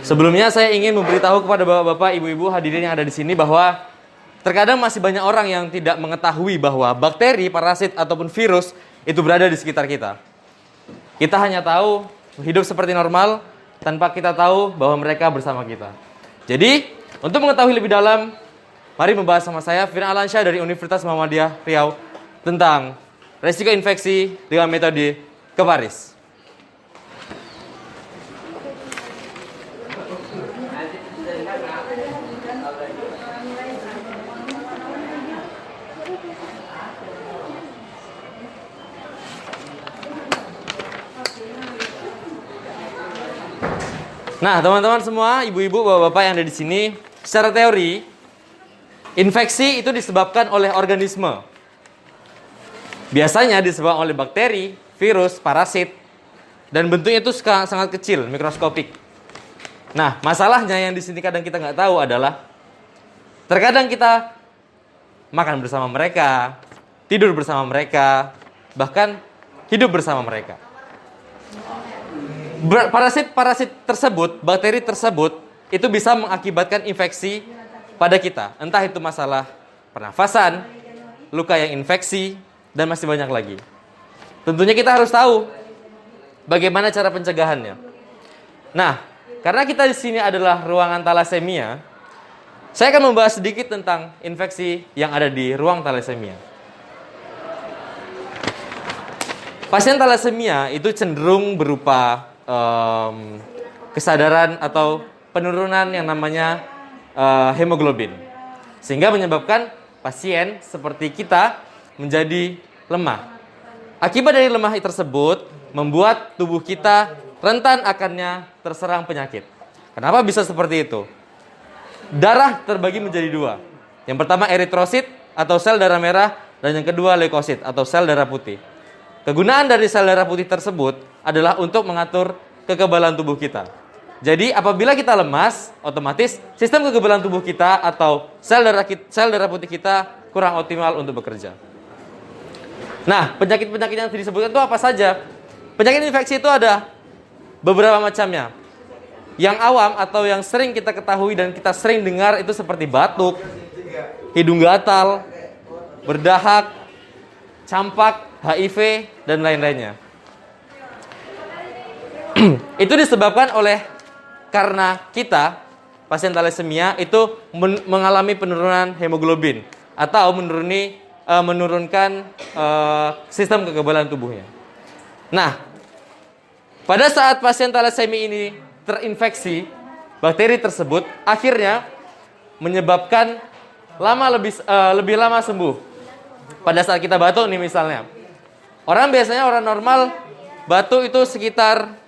Sebelumnya saya ingin memberitahu kepada bapak-bapak, ibu-ibu hadirin yang ada di sini bahwa terkadang masih banyak orang yang tidak mengetahui bahwa bakteri, parasit ataupun virus itu berada di sekitar kita. Kita hanya tahu hidup seperti normal tanpa kita tahu bahwa mereka bersama kita. Jadi, untuk mengetahui lebih dalam, mari membahas sama saya Firman Alansyah dari Universitas Muhammadiyah Riau tentang resiko infeksi dengan metode Keparis. Nah, teman-teman semua, ibu-ibu, bapak-bapak yang ada di sini, secara teori, infeksi itu disebabkan oleh organisme. Biasanya disebabkan oleh bakteri, virus, parasit, dan bentuknya itu sangat kecil, mikroskopik. Nah, masalahnya yang di sini kadang kita nggak tahu adalah, terkadang kita makan bersama mereka, tidur bersama mereka, bahkan hidup bersama mereka. Parasit tersebut, bakteri tersebut, itu bisa mengakibatkan infeksi pada kita. Entah itu masalah pernafasan, luka yang infeksi, dan masih banyak lagi. Tentunya kita harus tahu bagaimana cara pencegahannya. Nah, karena kita di sini adalah ruangan talasemia, saya akan membahas sedikit tentang infeksi yang ada di ruang talasemia. Pasien talasemia itu cenderung berupa kesadaran atau penurunan yang namanya hemoglobin, sehingga menyebabkan pasien seperti kita menjadi lemah. Akibat dari lemah tersebut membuat tubuh kita rentan akannya terserang penyakit. Kenapa bisa seperti itu? Darah terbagi menjadi dua. Yang pertama eritrosit atau sel darah merah, dan yang kedua leukosit atau sel darah putih. Kegunaan dari sel darah putih tersebut adalah untuk mengatur kekebalan tubuh kita. Jadi apabila kita lemas, otomatis sistem kekebalan tubuh kita atau sel darah putih kita kurang optimal untuk bekerja. Nah, penyakit-penyakit yang disebutkan itu apa saja? Penyakit infeksi itu ada beberapa macamnya. Yang awam atau yang sering kita ketahui dan kita sering dengar itu seperti batuk, hidung gatal, berdahak, campak, HIV, dan lain-lainnya. Itu disebabkan karena kita, pasien talasemia, itu mengalami penurunan hemoglobin atau menurunkan sistem kekebalan tubuhnya. Nah, pada saat pasien talasemia ini terinfeksi, bakteri tersebut akhirnya menyebabkan lebih lama sembuh. Pada saat kita batuk nih misalnya, orang normal batuk itu sekitar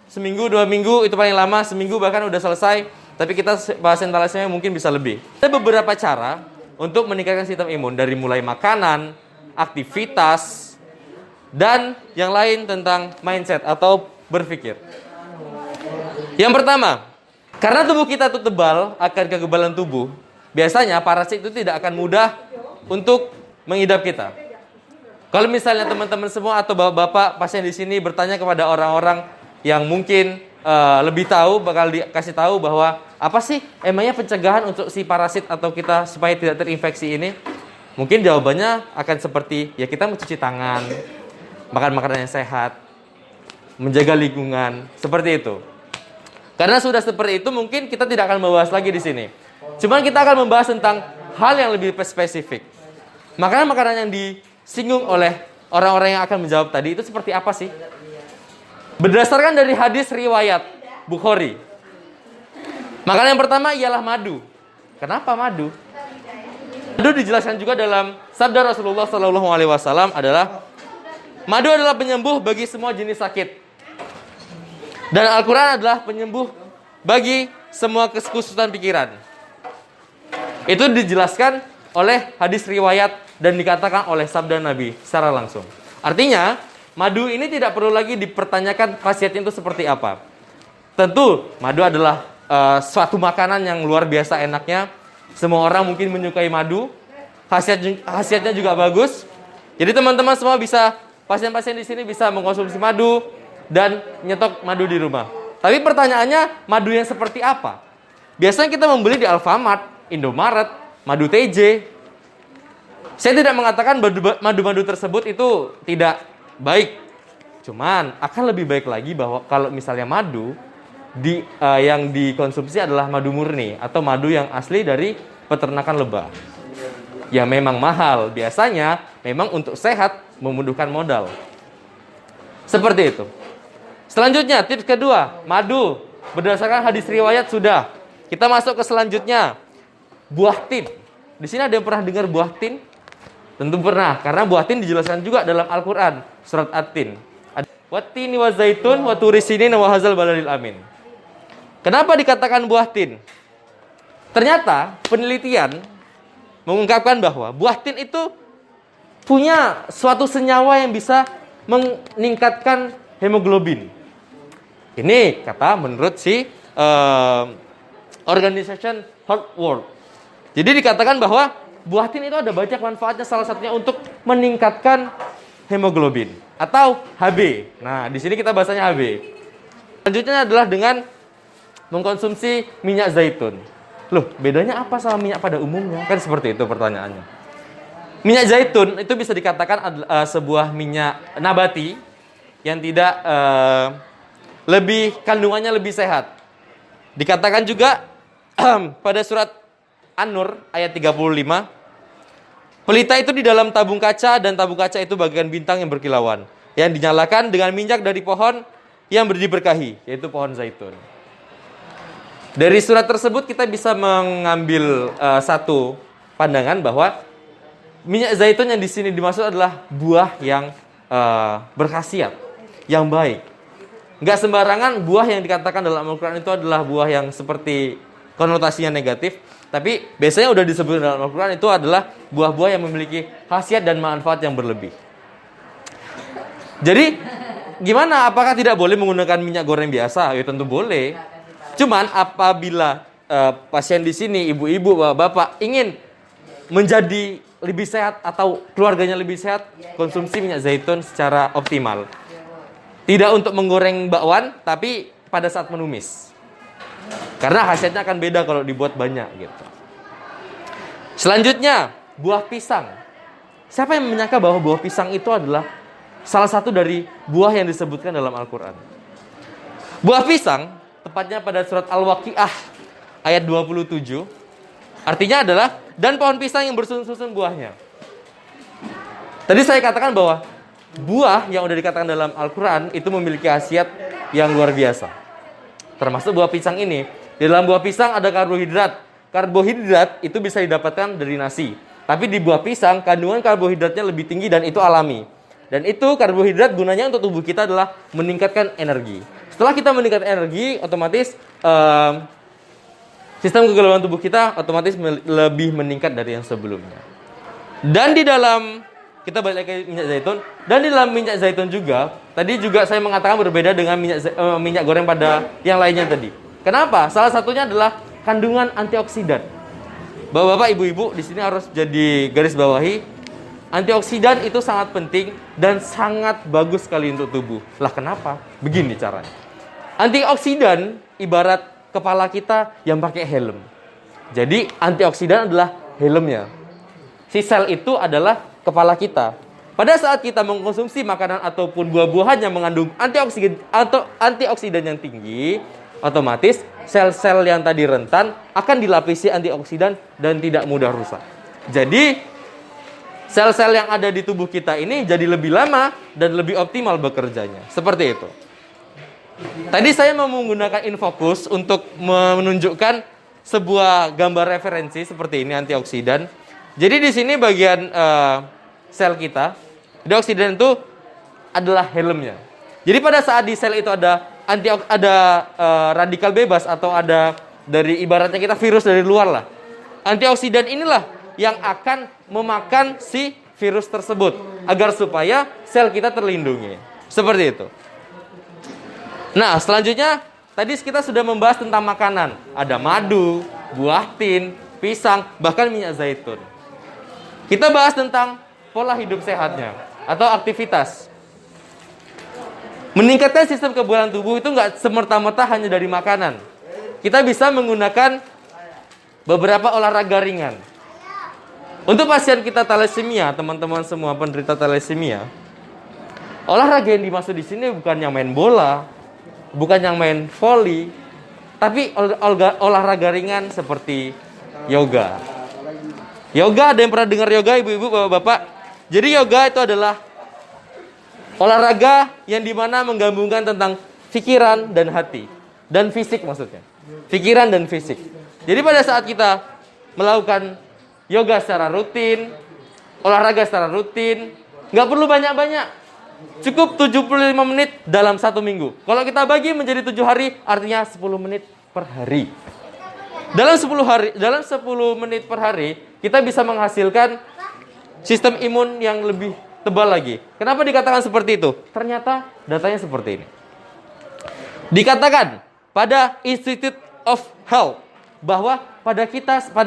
seminggu, 2 minggu, itu paling lama seminggu bahkan udah selesai. Tapi kita pasien talasemia mungkin bisa lebih. Ada beberapa cara untuk meningkatkan sistem imun, dari mulai makanan, aktivitas, dan yang lain tentang mindset atau berpikir. Yang pertama, karena tubuh kita itu tebal akan kekebalan tubuh, biasanya parasit itu tidak akan mudah untuk mengidap kita. Kalau misalnya teman-teman semua atau bapak-bapak pasien di sini bertanya kepada orang-orang yang mungkin lebih tahu, bakal dikasih tahu bahwa apa sih emangnya pencegahan untuk si parasit atau kita supaya tidak terinfeksi ini? Mungkin jawabannya akan seperti, ya kita mencuci tangan, makan makanan yang sehat, menjaga lingkungan, seperti itu. Karena sudah seperti itu, mungkin kita tidak akan membahas lagi di sini. Cuman kita akan membahas tentang hal yang lebih spesifik. Makanan-makanan yang disinggung oleh orang-orang yang akan menjawab tadi itu seperti apa sih? Berdasarkan dari hadis riwayat Bukhari, makanan yang pertama ialah madu. Kenapa madu? Madu dijelaskan juga dalam sabda Rasulullah SAW adalah madu adalah penyembuh bagi semua jenis sakit. Dan Al-Quran adalah penyembuh bagi semua kekusutan pikiran. Itu dijelaskan oleh hadis riwayat dan dikatakan oleh sabda Nabi secara langsung. Artinya, madu ini tidak perlu lagi dipertanyakan khasiatnya itu seperti apa. Tentu, madu adalah suatu makanan yang luar biasa enaknya. Semua orang mungkin menyukai madu. Khasiatnya juga bagus. Jadi teman-teman semua bisa, pasien-pasien di sini bisa mengkonsumsi madu dan nyetok madu di rumah. Tapi pertanyaannya, madu yang seperti apa? Biasanya kita membeli di Alfamart, Indomaret, madu TJ. Saya tidak mengatakan madu-madu tersebut itu tidak baik. Cuman akan lebih baik lagi bahwa kalau misalnya madu yang dikonsumsi adalah madu murni atau madu yang asli dari peternakan lebah. Ya memang mahal, biasanya memang untuk sehat membutuhkan modal. Seperti itu. Selanjutnya, tips kedua, madu berdasarkan hadis riwayat sudah. Kita masuk ke selanjutnya, buah tin. Di sini ada yang pernah dengar buah tin? Tentu pernah, karena buah tin dijelaskan juga dalam Al-Quran, surat At-Tin. Wattini wa zaitun wa turisinin wa hazal baladil amin. Kenapa dikatakan buah tin? Ternyata penelitian mengungkapkan bahwa buah tin itu punya suatu senyawa yang bisa meningkatkan hemoglobin. Ini kata menurut si Organization Health World. Jadi dikatakan bahwa buah tin itu ada banyak manfaatnya, salah satunya untuk meningkatkan hemoglobin atau HB. Nah, di sini kita bahasanya HB. Selanjutnya adalah dengan mengkonsumsi minyak zaitun. Loh, bedanya apa sama minyak pada umumnya? Kan seperti itu pertanyaannya. Minyak zaitun itu bisa dikatakan sebuah minyak nabati yang tidak kandungannya lebih sehat. Dikatakan juga pada surat An-Nur ayat 35, pelita itu di dalam tabung kaca dan tabung kaca itu bagian bintang yang berkilauan yang dinyalakan dengan minyak dari pohon yang diberkahi, yaitu pohon zaitun. Dari surat tersebut kita bisa mengambil satu pandangan bahwa minyak zaitun yang di sini dimaksud adalah buah yang berkhasiat, yang baik. Nggak sembarangan buah yang dikatakan dalam Al-Quran itu adalah buah yang seperti konotasinya negatif. Tapi biasanya udah disebut dalam Al-Quran itu adalah buah-buah yang memiliki khasiat dan manfaat yang berlebih. Jadi gimana? Apakah tidak boleh menggunakan minyak goreng biasa? Ya tentu boleh. Cuman apabila pasien di sini, ibu-ibu, bapak-bapak ingin menjadi lebih sehat atau keluarganya lebih sehat, konsumsi minyak zaitun secara optimal. Tidak untuk menggoreng bakwan, tapi pada saat menumis. Karena khasiatnya akan beda kalau dibuat banyak gitu. Selanjutnya, buah pisang. Siapa yang menyangka bahwa buah pisang itu adalah salah satu dari buah yang disebutkan dalam Al-Quran? Buah pisang, tepatnya pada surat Al-Waqiah ayat 27, artinya adalah, dan pohon pisang yang bersusun-susun buahnya. Tadi saya katakan bahwa buah yang sudah dikatakan dalam Al-Quran itu memiliki khasiat yang luar biasa. Termasuk buah pisang ini. Di dalam buah pisang ada karbohidrat. Karbohidrat itu bisa didapatkan dari nasi. Tapi di buah pisang kandungan karbohidratnya lebih tinggi dan itu alami. Dan itu karbohidrat gunanya untuk tubuh kita adalah meningkatkan energi. Setelah kita meningkatkan energi, otomatis sistem kekebalan tubuh kita otomatis lebih meningkat dari yang sebelumnya. Dan di dalam, kita balik lagi ke minyak zaitun. Dan di dalam minyak zaitun juga, tadi juga saya mengatakan berbeda dengan minyak goreng pada yang lainnya tadi. Kenapa? Salah satunya adalah kandungan antioksidan. Bapak-bapak, ibu-ibu di sini harus jadi garis bawahi. Antioksidan itu sangat penting dan sangat bagus sekali untuk tubuh. Lah kenapa? Begini caranya. Antioksidan ibarat kepala kita yang pakai helm. Jadi antioksidan adalah helmnya. Si sel itu adalah kepala kita. Pada saat kita mengkonsumsi makanan ataupun buah-buahan yang mengandung antioksidan yang tinggi, otomatis sel-sel yang tadi rentan akan dilapisi antioksidan dan tidak mudah rusak. Jadi sel-sel yang ada di tubuh kita ini jadi lebih lama dan lebih optimal bekerjanya. Seperti itu. Tadi saya mau menggunakan infocus untuk menunjukkan sebuah gambar referensi seperti ini antioksidan. Jadi di sini bagian sel kita, antioksidan itu adalah helmnya. Jadi pada saat di sel itu ada radikal bebas atau ada dari ibaratnya kita virus dari luar lah. Antioksidan inilah yang akan memakan si virus tersebut agar supaya sel kita terlindungi. Seperti itu. Nah, selanjutnya tadi kita sudah membahas tentang makanan. Ada madu, buah tin, pisang, bahkan minyak zaitun. Kita bahas tentang pola hidup sehatnya atau aktivitas. Meningkatkan sistem kekebalan tubuh itu nggak semerta-merta hanya dari makanan. Kita bisa menggunakan beberapa olahraga ringan. Untuk pasien kita thalassemia, teman-teman semua penderita thalassemia, olahraga yang dimaksud di sini bukan yang main bola, bukan yang main volley, tapi olahraga ringan seperti yoga. Yoga, ada yang pernah dengar yoga, ibu-ibu, bapak-bapak? Jadi yoga itu adalah olahraga yang dimana menggabungkan tentang pikiran dan hati. Dan fisik maksudnya. Pikiran dan fisik. Jadi pada saat kita melakukan yoga secara rutin, olahraga secara rutin, nggak perlu banyak-banyak. Cukup 75 menit dalam 1 minggu. Kalau kita bagi menjadi 7 hari, artinya 10 menit per hari. Dalam 10 menit per hari, kita bisa menghasilkan sistem imun yang lebih tebal lagi. Kenapa dikatakan seperti itu? Ternyata datanya seperti ini. Dikatakan pada Institute of Health bahwa pada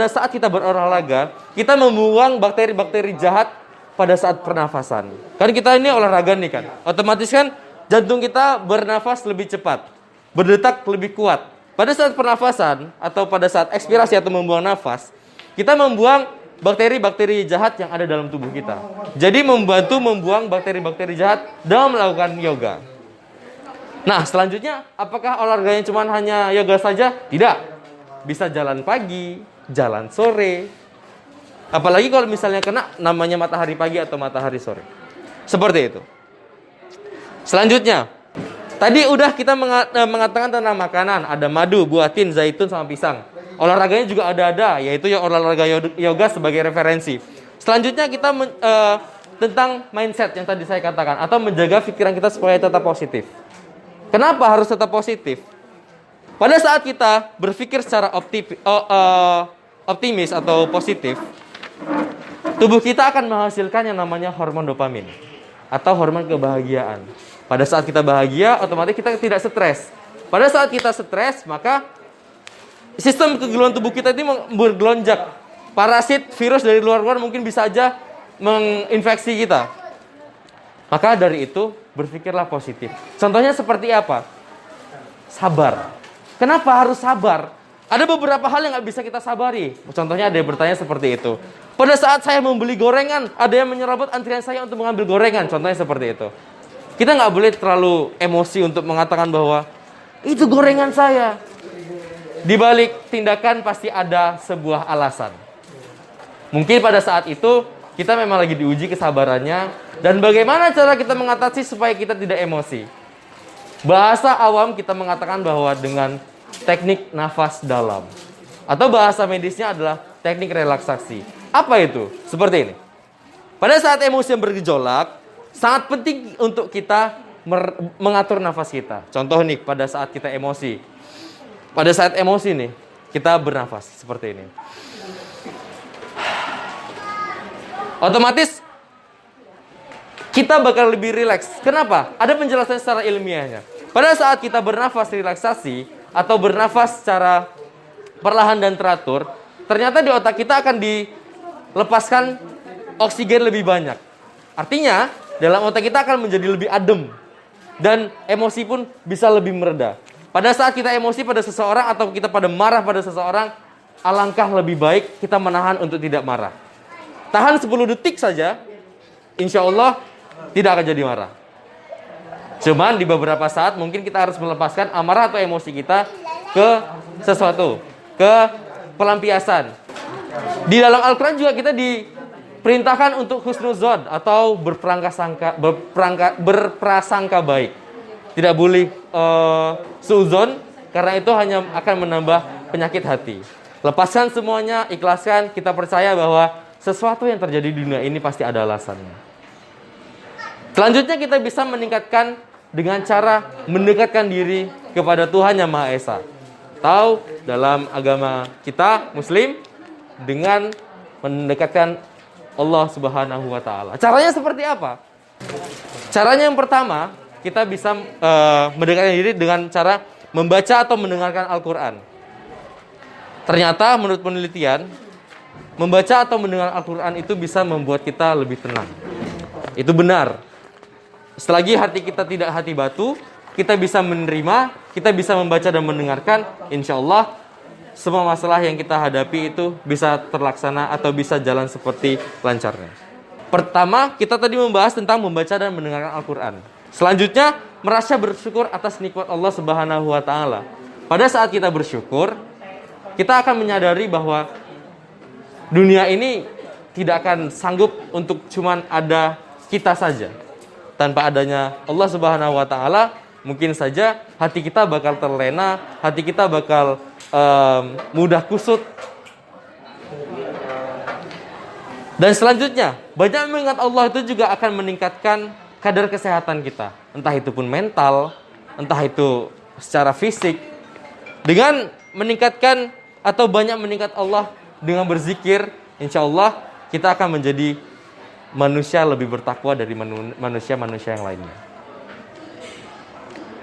saat kita berolahraga, kita membuang bakteri-bakteri jahat pada saat pernafasan. Kan kita ini olahraga nih kan, otomatis kan jantung kita bernafas lebih cepat, berdetak lebih kuat. Pada saat pernafasan atau pada saat ekspirasi atau membuang nafas, kita membuang bakteri-bakteri jahat yang ada dalam tubuh kita. Jadi membantu membuang bakteri-bakteri jahat dalam melakukan yoga. Nah, selanjutnya apakah olahraganya cuma hanya yoga saja? Tidak. Bisa jalan pagi, jalan sore. Apalagi kalau misalnya kena namanya matahari pagi atau matahari sore. Seperti itu. Selanjutnya, tadi udah kita mengatakan tentang makanan. Ada madu, buatin, zaitun, sama pisang. Olahraganya juga ada, yaitu yang olahraga yoga sebagai referensi. Selanjutnya kita tentang mindset yang tadi saya katakan. Atau menjaga pikiran kita supaya tetap positif. Kenapa harus tetap positif? Pada saat kita berpikir secara optimis atau positif, tubuh kita akan menghasilkan yang namanya hormon dopamin atau hormon kebahagiaan. Pada saat kita bahagia, otomatis kita tidak stres. Pada saat kita stres, maka sistem kekebalan tubuh kita ini bergelonjak. Parasit, virus dari luar mungkin bisa aja menginfeksi kita. Maka dari itu, berpikirlah positif. Contohnya seperti apa? Sabar. Kenapa harus sabar? Ada beberapa hal yang nggak bisa kita sabari. Contohnya ada yang bertanya seperti itu. Pada saat saya membeli gorengan, ada yang menyerobot antrian saya untuk mengambil gorengan. Contohnya seperti itu. Kita nggak boleh terlalu emosi untuk mengatakan bahwa itu gorengan saya. Di balik tindakan pasti ada sebuah alasan. Mungkin pada saat itu kita memang lagi diuji kesabarannya dan bagaimana cara kita mengatasi supaya kita tidak emosi. Bahasa awam kita mengatakan bahwa dengan teknik nafas dalam. Atau bahasa medisnya adalah teknik relaksasi. Apa itu? Seperti ini. Pada saat emosi yang bergejolak, sangat penting untuk kita mengatur nafas kita. Contoh nih, pada saat kita emosi. Pada saat emosi nih, kita bernafas seperti ini. Otomatis kita bakal lebih rileks. Kenapa? Ada penjelasan secara ilmiahnya. Pada saat kita bernafas relaksasi atau bernafas secara perlahan dan teratur, ternyata di otak kita akan dilepaskan oksigen lebih banyak. Artinya, dalam otak kita akan menjadi lebih adem dan emosi pun bisa lebih mereda. Pada saat kita emosi pada seseorang atau kita pada marah pada seseorang, alangkah lebih baik kita menahan untuk tidak marah. Tahan 10 detik saja, insya Allah tidak akan jadi marah. Cuman di beberapa saat mungkin kita harus melepaskan amarah atau emosi kita ke sesuatu, ke pelampiasan. Di dalam Al-Quran juga kita diperintahkan untuk husnuzon atau berprasangka baik. Tidak boleh suuzon karena itu hanya akan menambah penyakit hati. Lepaskan semuanya, ikhlaskan, kita percaya bahwa sesuatu yang terjadi di dunia ini pasti ada alasannya. Selanjutnya kita bisa meningkatkan dengan cara mendekatkan diri kepada Tuhan Yang Maha Esa. Atau dalam agama kita Muslim dengan mendekatkan Allah Subhanahu wa taala. Caranya seperti apa? Caranya yang pertama, kita bisa mendekatkan diri dengan cara membaca atau mendengarkan Al-Qur'an. Ternyata menurut penelitian, membaca atau mendengar Al-Qur'an itu bisa membuat kita lebih tenang. Itu benar. Selagi hati kita tidak hati batu, kita bisa menerima, kita bisa membaca dan mendengarkan, insya Allah semua masalah yang kita hadapi itu bisa terlaksana atau bisa jalan seperti lancarnya. Pertama, kita tadi membahas tentang membaca dan mendengarkan Al-Quran. Selanjutnya, merasa bersyukur atas nikmat Allah Subhanahu wa Ta'ala. Pada saat kita bersyukur, kita akan menyadari bahwa dunia ini tidak akan sanggup untuk cuman ada kita saja. Tanpa adanya Allah Subhanahu wa Ta'ala, mungkin saja hati kita bakal terlena, hati kita bakal mudah kusut. Dan selanjutnya, banyak mengingat Allah itu juga akan meningkatkan kadar kesehatan kita. Entah itu pun mental, entah itu secara fisik. Dengan meningkatkan atau banyak meningkat Allah dengan berzikir, insya Allah kita akan menjadi manusia lebih bertakwa dari manusia-manusia yang lainnya.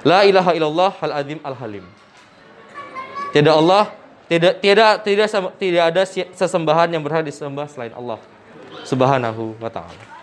La ilaha illallah al-azim al-halim. Tidak ada sesembahan yang berhak disembah selain Allah Subhanahu wa Ta'ala.